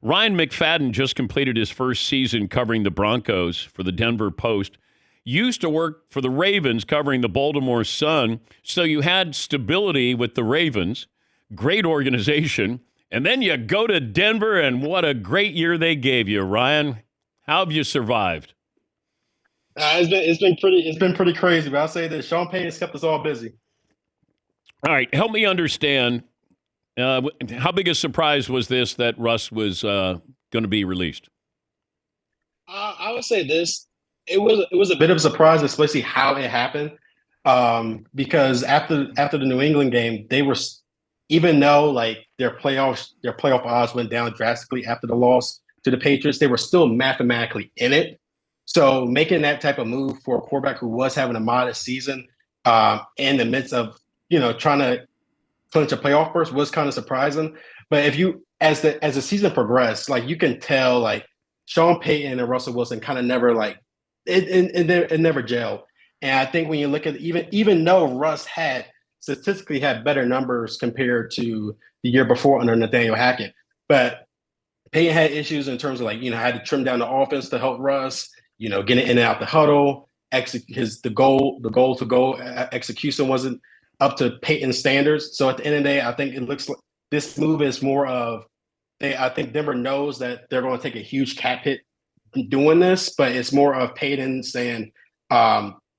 Ryan McFadden just completed his first season covering the Broncos for the Denver Post. Used to work for the Ravens covering the Baltimore Sun, so you had stability with the Ravens. Great organization. And then you go to Denver, and what a great year they gave you, Ryan. How have you survived? It's been pretty crazy, but I'll say that Sean Payton has kept us all busy. All right, help me understand. How big a surprise was this that Russ was going to be released? I would say this. It was a bit of a surprise, especially how it happened. Because after the New England game, they were even though like their playoff odds went down drastically after the loss to the Patriots, they were still mathematically in it. So making that type of move for a quarterback who was having a modest season in the midst of trying to clinch a playoff berth was kind of surprising. But if you as the season progressed, like you can tell like Sean Payton and Russell Wilson kind of never like it never gelled. And I think when you look at even though Russ had statistically had better numbers compared to the year before under Nathaniel Hackett, but Payton had issues in terms of like had to trim down the offense to help Russ, getting in and out the huddle. The goal to go execution wasn't up to Payton's standards. So at the end of the day, I think it looks like this move is more of I think Denver knows that they're going to take a huge cap hit doing this, but it's more of Payton saying,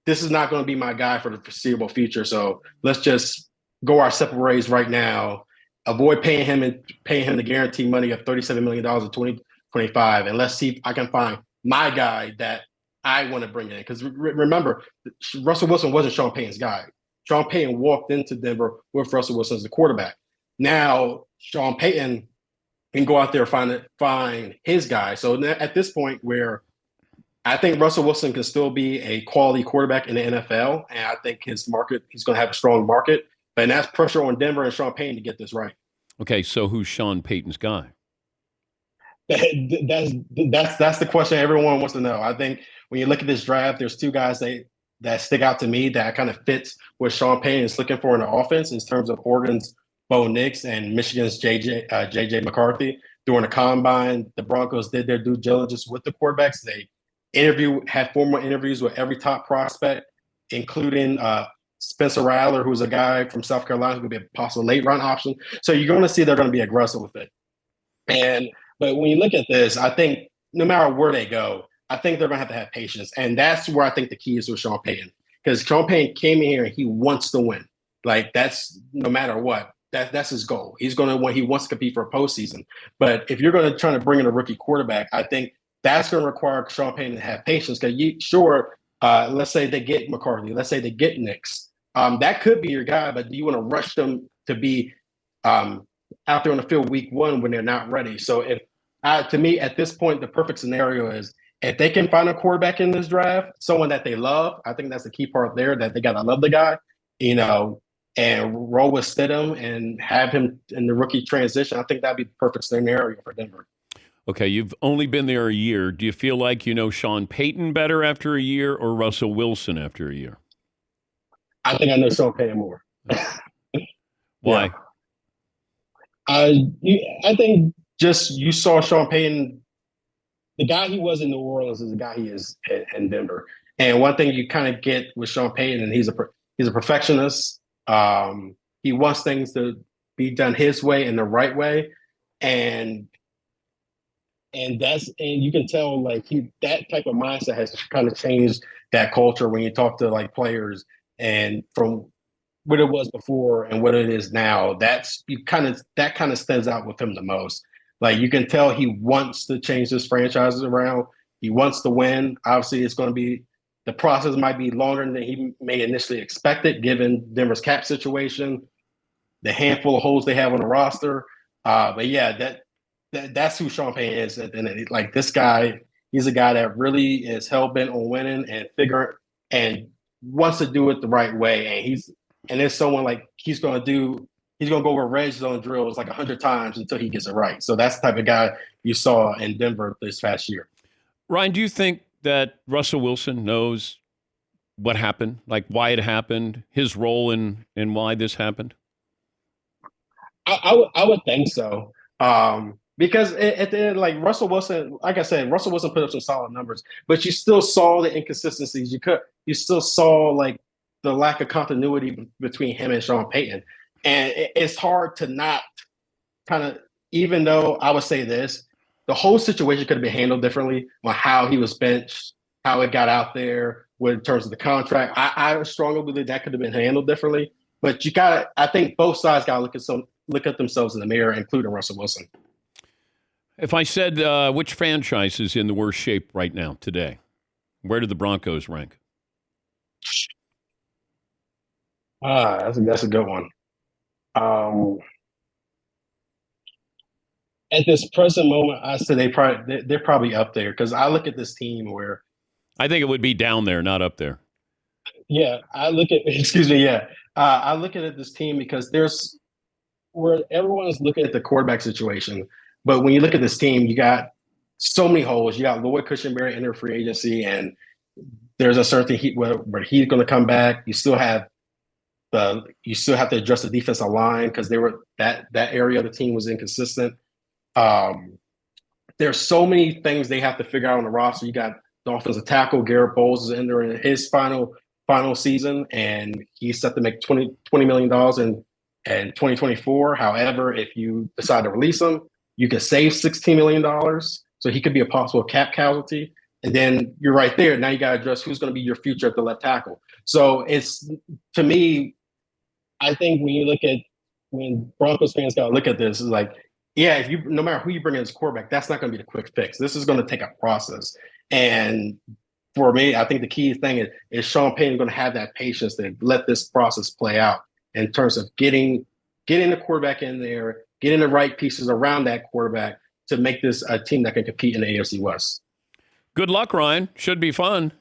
this is not going to be my guy for the foreseeable future. So let's just go our separate ways right now. Avoid paying him the guaranteed money of $37 million in 2025. And let's see if I can find my guy that I want to bring in. Because remember, Russell Wilson wasn't Sean Payton's guy. Sean Payton walked into Denver with Russell Wilson as the quarterback. Now, Sean Payton can go out there and find his guy. So at this point where I think Russell Wilson can still be a quality quarterback in the NFL, and I think he's going to have a strong market. And that's pressure on Denver and Sean Payton to get this right. Okay, so who's Sean Payton's guy? That's the question everyone wants to know. I think when you look at this draft, there's two guys that stick out to me that kind of fits what Sean Payton is looking for in the offense in terms of Oregon's Bo Nix and Michigan's JJ McCarthy. During the combine, the Broncos did their due diligence with the quarterbacks. They had formal interviews with every top prospect, including Spencer Rattler, who's a guy from South Carolina who could be a possible late round option. So you're going to see they're going to be aggressive with it. But when you look at this, I think no matter where they go, I think they're going to have patience. And that's where I think the key is with Sean Payton. Because Sean Payton came in here and he wants to win. Like that's no matter what. That's his goal. He wants to compete for a postseason. But if you're going to try to bring in a rookie quarterback, I think that's going to require Sean Payton to have patience. Because let's say they get McCarthy, let's say they get Nix. That could be your guy, but do you want to rush them to be out there on the field week one when they're not ready? So to me, at this point, the perfect scenario is if they can find a quarterback in this draft, someone that they love. I think that's the key part there, that they got to love the guy, and roll with Stidham and have him in the rookie transition. I think that'd be the perfect scenario for Denver. Okay, you've only been there a year. Do you feel like you know Sean Payton better after a year or Russell Wilson after a year? I think I know Sean Payton more. Why? I think just you saw Sean Payton, the guy he was in New Orleans is the guy he is in Denver. And one thing you kind of get with Sean Payton, and he's a perfectionist. He wants things to be done his way and the right way, and you can tell like that type of mindset has kind of changed that culture when you talk to like players, and from what it was before and what it is now. That kind of stands out with him the most. Like you can tell he wants to change this franchises around. He wants to win. Obviously, it's going to be. The process might be longer than he may initially expected, given Denver's cap situation, the handful of holes they have on the roster. But yeah, that's who Sean Payton is. And like this guy, he's a guy that really is hell bent on winning and wants to do it the right way. And there's someone like he's going to go over red zone drills like 100 times until he gets it right. So that's the type of guy you saw in Denver this past year. Ryan, do you think that Russell Wilson knows what happened, like why it happened, his role in why this happened? I would think so. Because at the end, like Russell Wilson, like I said, Russell Wilson put up some solid numbers, but you still saw the inconsistencies. You still saw like the lack of continuity between him and Sean Payton, and it's hard to not kind of. Even though I would say this, the whole situation could have been handled differently on how he was benched, how it got out there, with in terms of the contract. I strongly believe that could have been handled differently. But you got to, I think both sides got to look at themselves in the mirror, including Russell Wilson. If I said which franchise is in the worst shape right now today, where do the Broncos rank? That's a good one. At this present moment, I say they're probably up there because I look at this team where I think it would be down there, not up there. yeah, I look at excuse me, yeah, I look at this team because there's where everyone's looking at the quarterback situation, but when you look at this team, you got so many holes. You got Lloyd Cushenberry enter free agency, and there's a certain where he's going to come back. You still have to address the defensive line because they were that area of the team was inconsistent. Um, there's so many things they have to figure out on the roster. You got the offensive tackle, Garrett Bowles is entering his final season, and he's set to make $20 million in 2024. However, if you decide to release him, you can save $16 million. So he could be a possible cap casualty. And then you're right there. Now you got to address who's going to be your future at the left tackle. So it's, to me, I think when Broncos fans got to look at this, is like, yeah, if you no matter who you bring in as quarterback, that's not going to be the quick fix. This is going to take a process. And for me, I think the key thing is Sean Payton going to have that patience to let this process play out in terms of getting the quarterback in there, getting the right pieces around that quarterback to make this a team that can compete in the AFC West. Good luck, Ryan. Should be fun.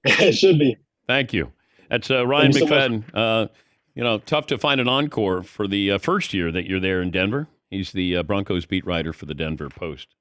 It should be. Thank you. That's Ryan McFadden. Tough to find an encore for the first year that you're there in Denver. He's the Broncos beat writer for the Denver Post.